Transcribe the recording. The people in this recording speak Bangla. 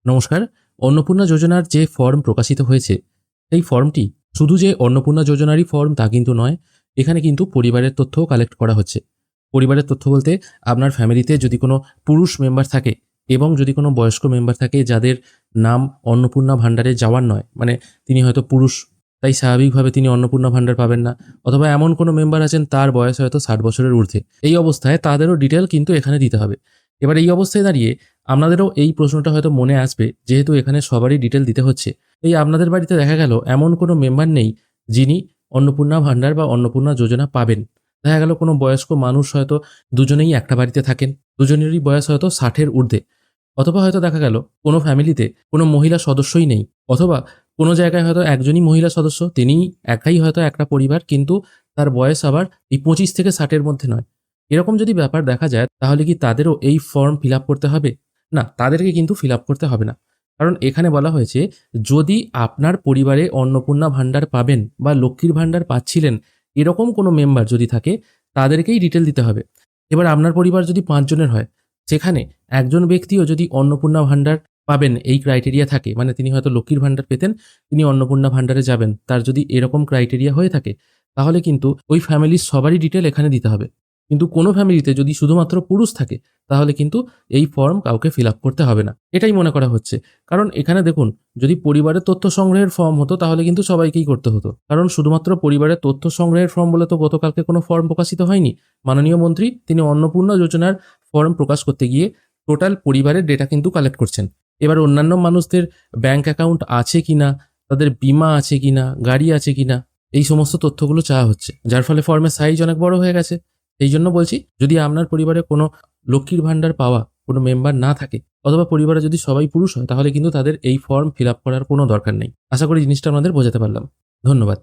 নমস্কার। অন্নপূর্ণা যোজনার যে ফর্ম প্রকাশিত হয়েছে, এই ফর্মটি শুধু যে অন্নপূর্ণা যোজনারই ফর্ম তা কিন্তু নয়। এখানে কিন্তু পরিবারের তথ্যও কালেক্ট করা হচ্ছে। পরিবারের তথ্য বলতে আপনার ফ্যামিলিতে যদি কোনো পুরুষ মেম্বার থাকে এবং যদি কোনো বয়স্ক মেম্বার থাকে যাদের নাম অন্নপূর্ণা ভাণ্ডারে যাওয়ার নয়, মানে তিনি হয়তো পুরুষ, তাই স্বাভাবিকভাবে তিনি অন্নপূর্ণা ভাণ্ডার পাবেন না, অথবা এমন কোনো মেম্বার আছেন তার বয়স হয়তো 60 বছরের ঊর্ধ্বে। এই অবস্থায় তাদেরও ডিটেল কিন্তু এখানে দিতে হবে। এবার এই অবস্থায় দাঁড়িয়ে আপনাদেরও এই প্রশ্নটা হয়তো মনে আসবে, যেহেতু এখানে সবারই ডিটেল দিতে হচ্ছে। এই আপনাদের বাড়িতে দেখা গেল এমন কোনো মেম্বার নেই যিনি অন্নপূর্ণা ভাণ্ডার বা অন্নপূর্ণা যোজনা পাবেন। দেখা গেল কোনো বয়স্ক মানুষ হয়তো দুজনেই একটা বাড়িতে থাকেন, দুজনেরই বয়স হয়তো 60-এর ঊর্ধ্বে। অথবা হয়তো দেখা গেল কোনো ফ্যামিলিতে কোনো মহিলা সদস্যই নেই, অথবা কোনো জায়গায় হয়তো একজনই মহিলা সদস্য, তিনিই একাই হয়তো একটা পরিবার, কিন্তু তার বয়স আবার এই 25 থেকে 60-এর মধ্যে নয়। এরকম যদি ব্যাপার দেখা যায়, তাহলে কি তাদেরও এই ফর্ম ফিল আপ করতে হবে? না, তাদেরকে কিন্তু ফিল আপ করতে হবে না। কারণ এখানে বলা হয়েছে, যদি আপনার পরিবারে অন্নপূর্ণা ভাণ্ডার পাবেন বা লক্ষ্মীর ভাণ্ডার পাচ্ছিলেন, এরকম কোনো মেম্বার যদি থাকে, তাদেরকেই ডিটেল দিতে হবে। এবার আপনার পরিবার যদি 5 জনের হয়, সেখানে একজন ব্যক্তিও যদি অন্নপূর্ণা ভাণ্ডার পাবেন এই ক্রাইটেরিয়া থাকে, মানে তিনি হয়তো লক্ষ্মীর ভাণ্ডার পেতেন, তিনি অন্নপূর্ণা ভাণ্ডারে যাবেন, তার যদি এরকম ক্রাইটেরিয়া হয়ে থাকে, তাহলে কিন্তু ওই ফ্যামিলির সবারই ডিটেল এখানে দিতে হবে। কিন্তু কোনো ফ্যামিলিতে যদি শুধুমাত্র পুরুষ থাকে, তাহলে কিন্তু এই ফর্ম কাউকে ফিল আপ করতে হবে না, এটাই মনে করা হচ্ছে। কারণ এখানে দেখুন, যদি পরিবারের তথ্য সংগ্রহের ফর্ম হতো তাহলে কিন্তু সবাইকেই করতে হতো। কারণ শুধুমাত্র পরিবারের তথ্য সংগ্রহের ফর্ম বলে তো গতকালকে কোনো ফর্ম প্রকাশিত হয়নি। মাননীয় মন্ত্রী তিনি অন্নপূর্ণা যোজনার ফর্ম প্রকাশ করতে গিয়ে টোটাল পরিবারের ডেটা কিন্তু কালেক্ট করছেন। এবার অন্যান্য মানুষদের ব্যাংক অ্যাকাউন্ট আছে কিনা, তাদের বীমা আছে কিনা, গাড়ি আছে কিনা, এই সমস্ত তথ্যগুলো চাওয়া হচ্ছে, যার ফলে ফর্মের সাইজ অনেক বড় হয়ে গেছে। এই জন্য বলছি, যদি আপনার পরিবারে কোনো লক্ষ্মীর ভাণ্ডার পাওয়া কোনো মেম্বার না থাকে, অথবা পরিবারে যদি সবাই পুরুষ হয়, তাহলে কিন্তু তাদের এই ফর্ম ফিল আপ করার কোনো দরকার নেই। আশা করি জিনিসটা আপনাদের বোঝাতে পারলাম। ধন্যবাদ।